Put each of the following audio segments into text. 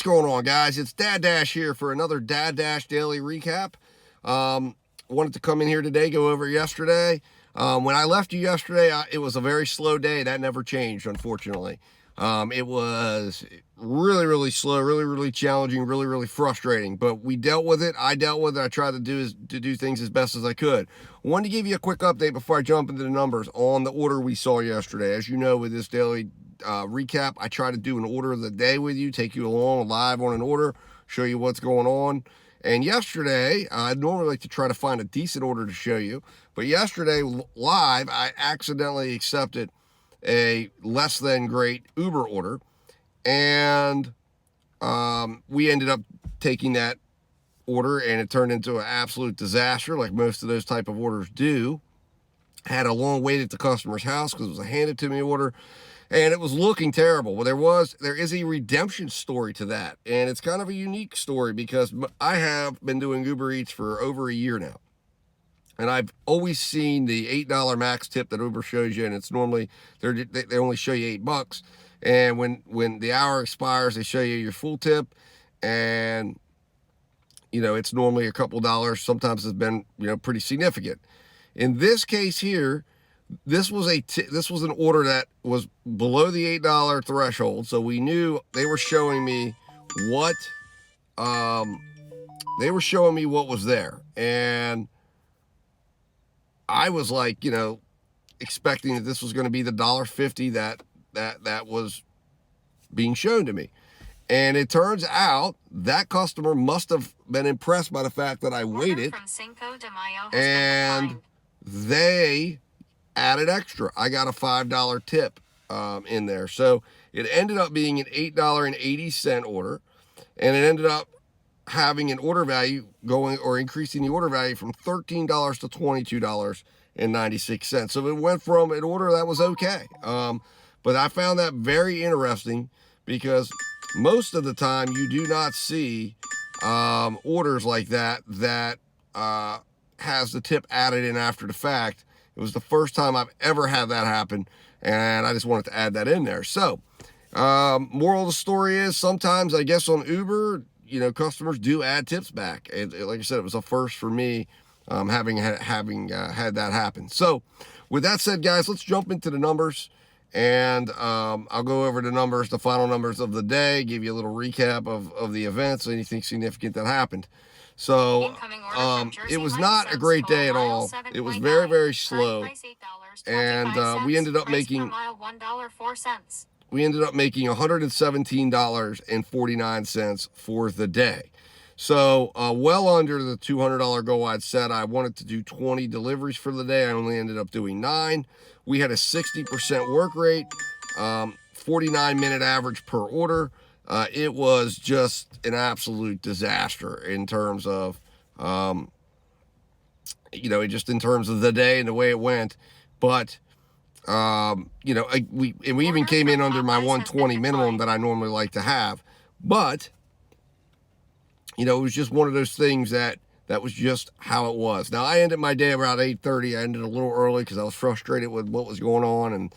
What's going on, guys? It's Dad Dash here for another Dad Dash Daily Recap. Wanted to come in here today, go over yesterday. When I left you yesterday, it was a very slow day. That never changed, unfortunately. It was really slow, really challenging, really frustrating. But we dealt with it. I dealt with it. I tried to do things as best as I could. I wanted to give you a quick update before I jump into the numbers on the order we saw yesterday. As you know, with this daily recap, I try to do an order of the day with you, take you along live on an order, show you what's going on. And yesterday, I'd normally like to try to find a decent order to show you, but yesterday live, I accidentally accepted a less than great Uber order, and we ended up taking that order, and it turned into an absolute disaster, like most of those type of orders do. Had a long wait at the customer's house because it was a handed to me order, and it was looking terrible. Well, there is a redemption story to that, and it's kind of a unique story because I have been doing Uber Eats for over a year now, and I've always seen the $8 max tip that Uber shows you, and it's normally they only show you $8, and when the hour expires, they show you your full tip, and it's normally a couple dollars. Sometimes it's been pretty significant. In this case here, this was an order that was below the $8 threshold, so we knew they were showing me what was there, and I was like, expecting that this was going to be the $1.50 that was being shown to me. And it turns out that customer must have been impressed by the fact that I waited, and they added extra. I got a $5 tip in there. So it ended up being an $8.80 order, and it ended up having an order value increasing the order value from $13 to $22.96. So it went from an order that was okay. But I found that very interesting because most of the time you do not see orders like that has the tip added in after the fact. It was the first time I've ever had that happen, and I just wanted to add that in there. So, moral of the story is sometimes, I guess, on Uber, customers do add tips back. And like I said, it was a first for me having had that happen. So, with that said, guys, let's jump into the numbers, and I'll go over the final numbers of the day, give you a little recap of the events, anything significant that happened. So it was not a great day at all. It was very slow, and we ended up making $117.49 for the day. So well under the $200 goal I'd set. I wanted to do 20 deliveries for the day. I only ended up doing 9. We had a 60% work rate, 49-minute average per order. It was just an absolute disaster in terms of, just in terms of the day and the way it went. But, we even came in under my 120 minimum that I normally like to have. But, it was just one of those things that was just how it was. Now, I ended my day around 8:30. I ended a little early because I was frustrated with what was going on and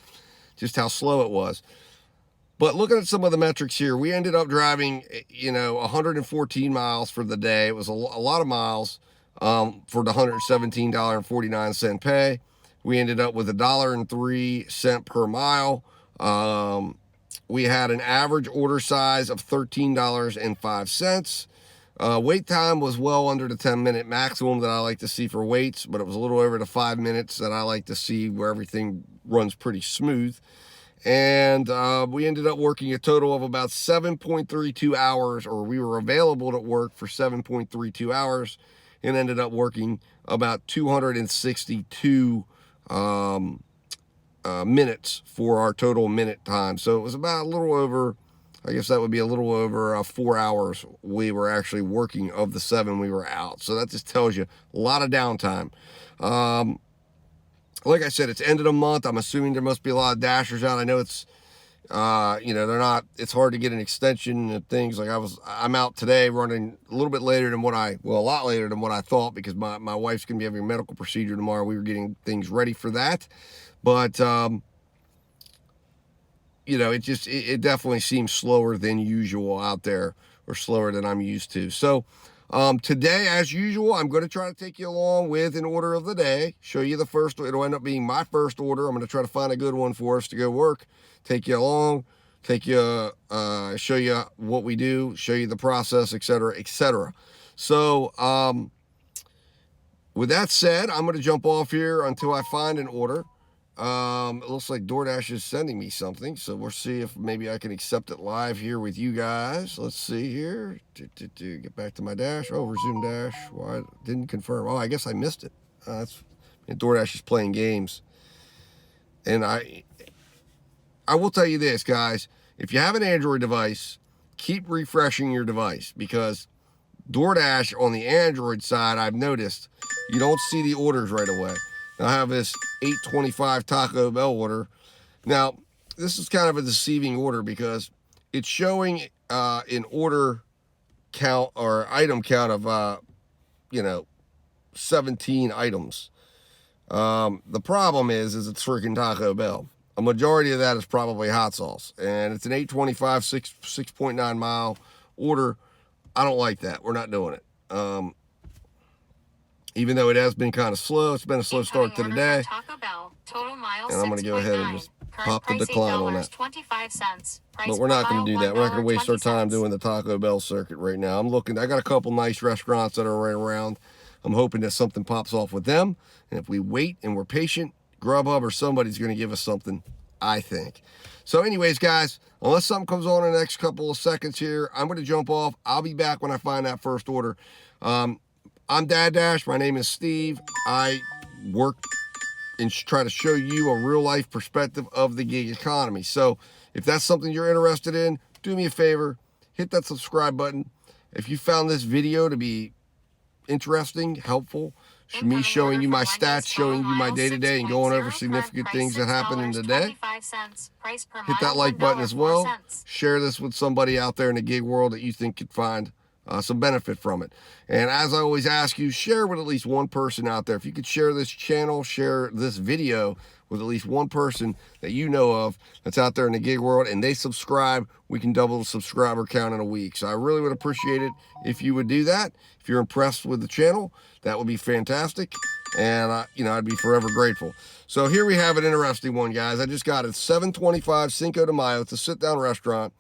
just how slow it was. But looking at some of the metrics here, we ended up driving, 114 miles for the day. It was a lot of miles for the $117.49 pay. We ended up with $1.03 per mile. We had an average order size of $13.05. Wait time was well under the 10-minute maximum that I like to see for waits, but it was a little over the 5 minutes that I like to see where everything runs pretty smooth. And we ended up working a total of about 7.32 hours, or we were available to work for 7.32 hours, and ended up working about 262 minutes for our total minute time. So it was about a little over, I guess that would be a little over 4 hours we were actually working of the 7 we were out. So that just tells you a lot of downtime. Like I said, it's end of the month. I'm assuming there must be a lot of dashers out. I know it's, they're not, it's hard to get an extension and things. I'm out today running a little bit later than a lot later than what I thought, because my wife's going to be having a medical procedure tomorrow. We were getting things ready for that. But, it definitely seems slower than usual out there or slower than I'm used to. So today, as usual, I'm going to try to take you along with an order of the day, show you the first. It'll end up being my first order. I'm going to try to find a good one for us to go work, take you along, take you, show you what we do, show you the process, etc., etc. So with that said, I'm going to jump off here until I find an order. It looks like DoorDash is sending me something, so we'll see if maybe I can accept it live here with you guys. Let's see here. Get back to my dash. Oh, resume dash. Why didn't confirm? Oh, I guess I missed it. DoorDash is playing games. And I will tell you this, guys. If you have an Android device, keep refreshing your device, because DoorDash on the Android side, I've noticed, you don't see the orders right away. Now, I have this 825 Taco Bell order. Now, this is kind of a deceiving order because it's showing an order count or item count of, 17 items. The problem is it's freaking Taco Bell. A majority of that is probably hot sauce, and it's an 825 6.9 mile order. I don't like that. We're not doing it. Even though it has been kind of slow, it's been a slow start to the day. Taco Bell, total miles, and I'm going to go ahead and just pop the decline on that. 25 cents. But we're not going to do that. We're not going to waste our time doing the Taco Bell circuit right now. I got a couple nice restaurants that are right around. I'm hoping that something pops off with them. And if we wait and we're patient, Grubhub or somebody's going to give us something, I think. So anyways, guys, unless something comes on in the next couple of seconds here, I'm going to jump off. I'll be back when I find that first order. I'm Dad Dash. My name is Steve. I work and try to show you a real life perspective of the gig economy. So if that's something you're interested in, do me a favor, hit that subscribe button. If you found this video to be interesting, helpful, me showing you my stats, showing you my day-to-day, and going over significant things that happen in the day, hit that like button as well. Share this with somebody out there in the gig world that you think could find some benefit from it. And as I always ask you, share with at least one person out there. If you could share this channel, share this video with at least one person that you know of that's out there in the gig world, and they subscribe, we can double the subscriber count in a week. So I really would appreciate it if you would do that. If you're impressed with the channel, that would be fantastic. And I'd be forever grateful. So here we have an interesting one, guys. I just got it, 725 Cinco de Mayo. It's a sit-down restaurant,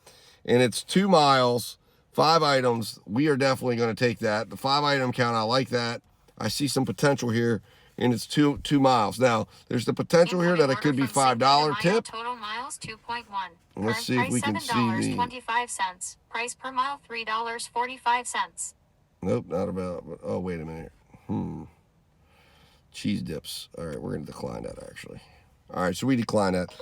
and it's 2 miles, 5 items. We are definitely going to take that. The 5 item count, I like that. I see some potential here, and it's 2 miles. Now, there's the potential here that it could be $5 tip. Total miles 2.1. Let's see if we can see the $7.25. Price per mile $3.45. Nope, not about. Oh, wait a minute. Cheese dips. All right, we're going to decline that, actually. All right, so we decline that.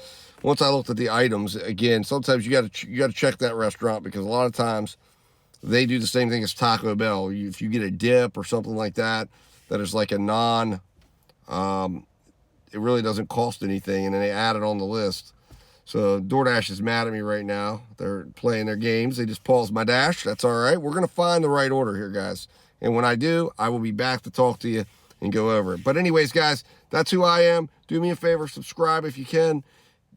Once I looked at the items, again, sometimes you got to check that restaurant, because a lot of times they do the same thing as Taco Bell. If you get a dip or something like that, that is like a it really doesn't cost anything, and then they add it on the list. So DoorDash is mad at me right now. They're playing their games. They just paused my dash. That's all right. We're going to find the right order here, guys. And when I do, I will be back to talk to you and go over it. But anyways, guys, that's who I am. Do me a favor, subscribe if you can.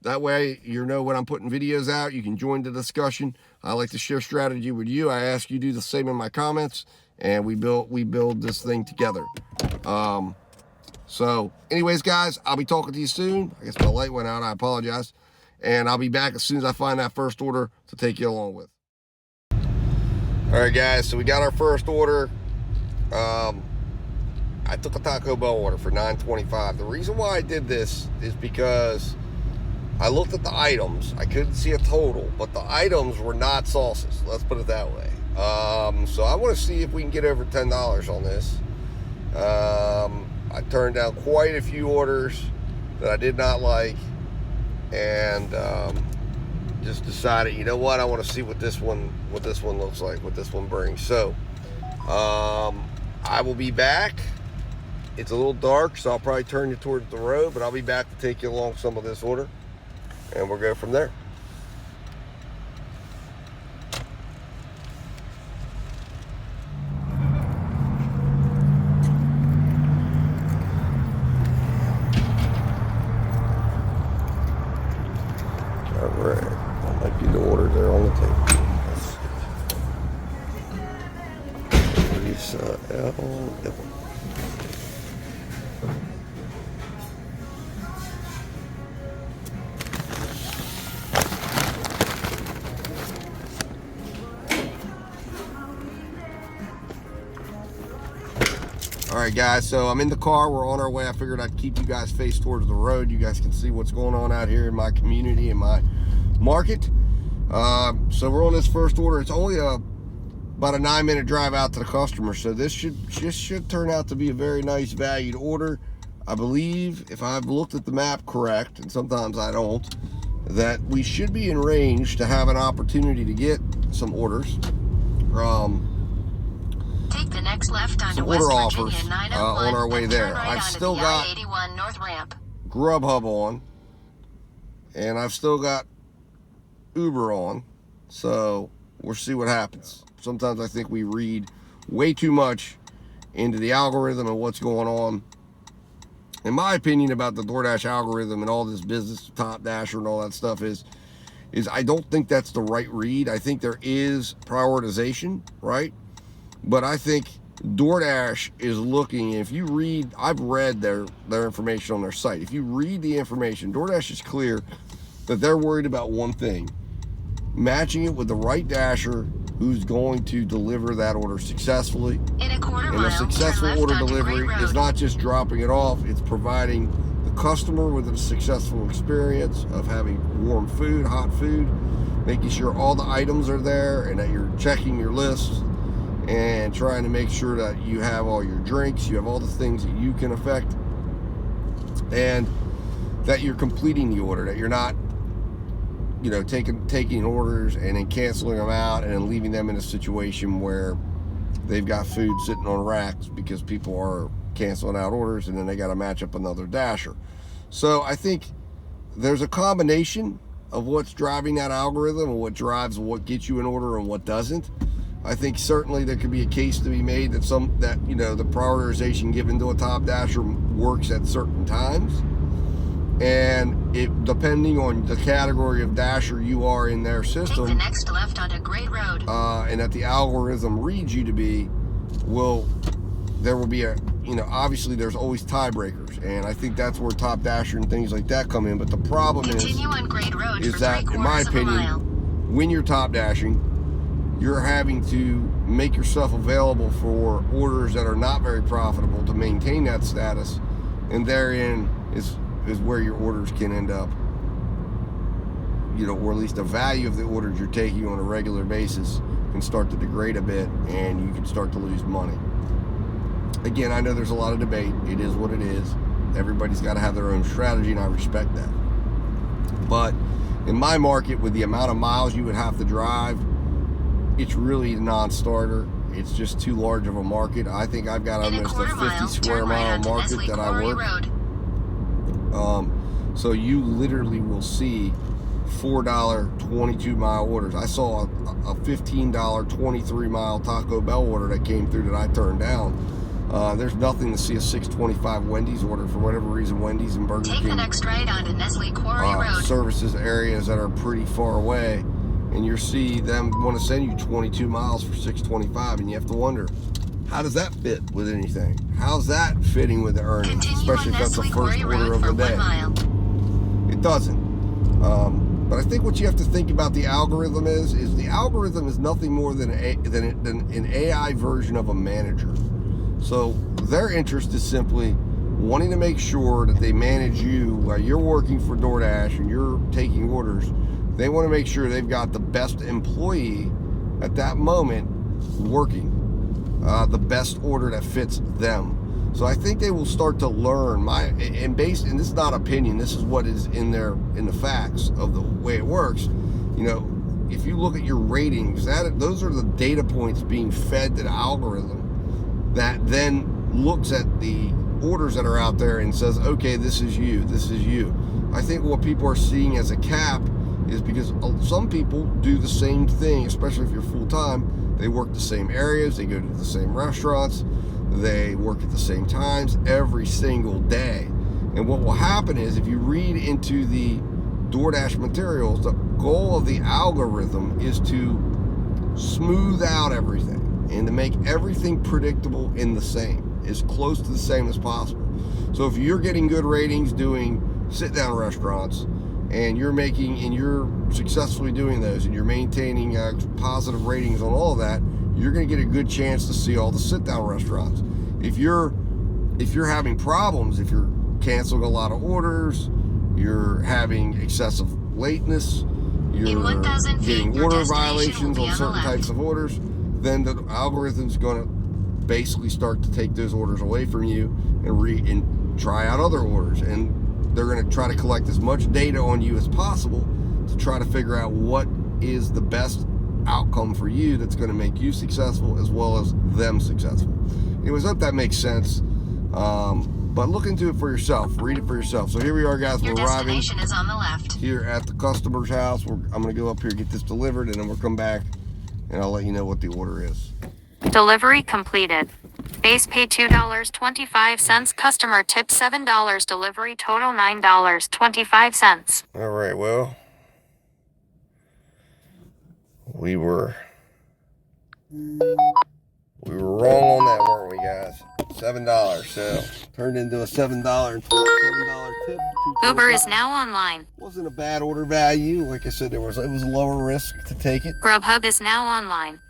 That way, you know when I'm putting videos out, you can join the discussion. I like to share strategy with you. I ask you to do the same in my comments, and we build this thing together. So anyways, guys, I'll be talking to you soon. I guess my light went out. I apologize. And I'll be back as soon as I find that first order to take you along with. All right, guys, so we got our first order. I took a Taco Bell order for $9.25. The reason why I did this is because I looked at the items. I couldn't see a total, but the items were not sauces. Let's put it that way. So I want to see if we can get over $10 on this. I turned down quite a few orders that I did not like, and just decided, you know what, I want to see what this one looks like, what this one brings. So I will be back. It's a little dark, so I'll probably turn you towards the road, but I'll be back to take you along some of this order, and we'll go from there. All right, that might be the order there on the table. Let's see. right, guys, so I'm in the car. We're on our way. I figured I'd keep you guys faced towards the road. You guys can see what's going on out here in my community, in my market. So we're on this first order. It's only about a 9-minute drive out to the customer, so this should turn out to be a very nice valued order. I believe, if I've looked at the map correct, and sometimes I don't, that we should be in range to have an opportunity to get some orders. Take the next left onto Some West order Virginia offers 901, on our way then there. turn right I've onto still the got I-81 North Ramp. Grubhub on, and I've still got Uber on, so we'll see what happens. Sometimes I think we read way too much into the algorithm and what's going on. In my opinion about the DoorDash algorithm and all this business, Top Dasher and all that stuff is I don't think that's the right read. I think there is prioritization, right? But I think DoorDash is looking, if you read, I've read their information on their site. If you read the information, DoorDash is clear that they're worried about one thing: matching it with the right dasher who's going to deliver that order successfully. In a quarter And mile, a successful turn left order onto delivery Great is Road. not just dropping it off, it's providing the customer with a successful experience of having warm food, hot food, making sure all the items are there and that you're checking your lists and trying to make sure that you have all your drinks, you have all the things that you can affect, and that you're completing the order, that you're not, you know, taking orders and then canceling them out and then leaving them in a situation where they've got food sitting on racks because people are canceling out orders and then they got to match up another dasher. So I think there's a combination of what's driving that algorithm and what drives what gets you an order and what doesn't. I think certainly there could be a case to be made that you know, the prioritization given to a top dasher works at certain times, and it, depending on the category of dasher you are in their system, Take the next left onto Great Road. and that the algorithm reads you to be, there will be a, you know, obviously there's always tiebreakers, and I think that's where top dasher and things like that come in. But the problem Continue on Great Road is for that, in my 3/4 of a opinion, mile. when you're top dashing, you're having to make yourself available for orders that are not very profitable to maintain that status, and therein is where your orders can end up, you know, or at least the value of the orders you're taking on a regular basis can start to degrade a bit, and you can start to lose money. Again, I know there's a lot of debate. It is what it is. Everybody's got to have their own strategy, and I respect that. But in my market, with the amount of miles you would have to drive, it's really a non-starter. It's just too large of a market. I think I've got In a almost a quarter 50 mile, square turn right mile onto market Nestle that I Quarry work. Road. So you literally will see $4 22-mile orders. I saw a $15 23-mile Taco Bell order that came through that I turned down. There's nothing to see a $6.25 Wendy's order. For whatever reason, Wendy's and Burger Take the King next right onto Nestle Quarry Road. services areas that are pretty far away, and you see them want to send you 22 miles for $6.25, and you have to wonder, how does that fit with anything? How's that fitting with the earnings, Continue especially if on that's the Nestle first Quarry order Road of for the 1 day? mile. It doesn't. But I think what you have to think about the algorithm is the algorithm is nothing more than an AI version of a manager. So their interest is simply wanting to make sure that they manage you while you're working for DoorDash and you're taking orders. They want to make sure they've got the best employee at that moment working, the best order that fits them. So I think they will start to learn and this is not opinion, this is what is in the facts of the way it works. You know, if you look at your ratings, those are the data points being fed to the algorithm that then looks at the orders that are out there and says, okay, this is you, this is you. I think what people are seeing as a cap is because some people do the same thing, especially if you're full-time. They work the same areas, they go to the same restaurants, they work at the same times every single day. And what will happen is, if you read into the DoorDash materials, the goal of the algorithm is to smooth out everything and to make everything predictable and the same, as close to the same as possible. So if you're getting good ratings doing sit-down restaurants, and you're successfully doing those, and you're maintaining positive ratings on all of that, you're going to get a good chance to see all the sit-down restaurants. If you're if you're having problems, if you're canceling a lot of orders, you're having excessive lateness, you're 1,000 feet, getting your order destination will violations be on on the certain left. types of orders, then the algorithm's going to basically start to take those orders away from you and try out other orders. And they're going to try to collect as much data on you as possible to try to figure out what is the best outcome for you that's going to make you successful as well as them successful. Anyways, I hope that makes sense. But look into it for yourself. Read it for yourself. So here we are, guys. Your We're arriving destination is on the left. here at the customer's house. I'm going to go up here, get this delivered, and then we'll come back and I'll let you know what the order is. Delivery completed. Base pay $2.25. Customer tip $7. Delivery total $9.25. All right, well, we were wrong on that, weren't we, guys? $7, so turned into a $7 tip. Uber is now online. Wasn't a bad order value. Like I said, it was a lower risk to take it. Grubhub is now online.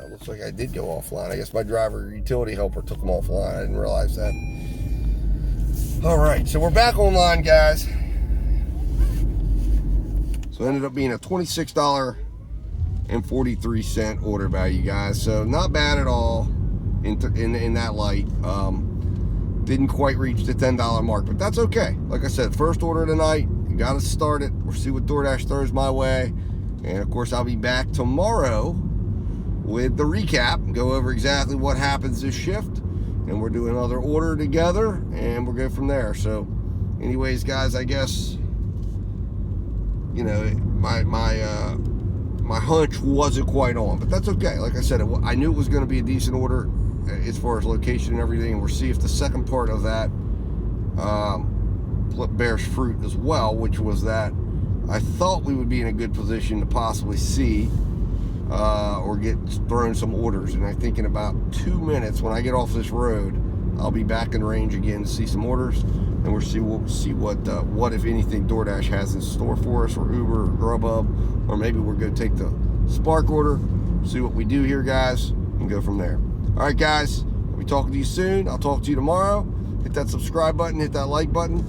Looks like I did go offline. I guess my driver utility helper took them offline. I didn't realize that. All right, so we're back online, guys. So it ended up being a $26.43 order value, guys. So not bad at all in that light. Didn't quite reach the $10 mark, but that's okay. Like I said, first order tonight. You got to start it. We'll see what DoorDash throws my way. And of course, I'll be back tomorrow with the recap and go over exactly what happens this shift, and we'll do another order together and we'll go from there. So anyways, guys, I guess, you know, my hunch wasn't quite on, but that's okay. Like I said, I knew it was going to be a decent order as far as location and everything, and we'll see if the second part of that bears fruit as well, which was that I thought we would be in a good position to possibly see or get thrown some orders. And I think in about 2 minutes, when I get off this road, I'll be back in range again to see some orders, and we'll see what if anything DoorDash has in store for us, or Uber, or Grubhub, or maybe we're going to take the Spark order, see what we do here, guys, and go from there. All right, guys, I'll be talking to you soon. I'll talk to you tomorrow. Hit that subscribe button, hit that like button.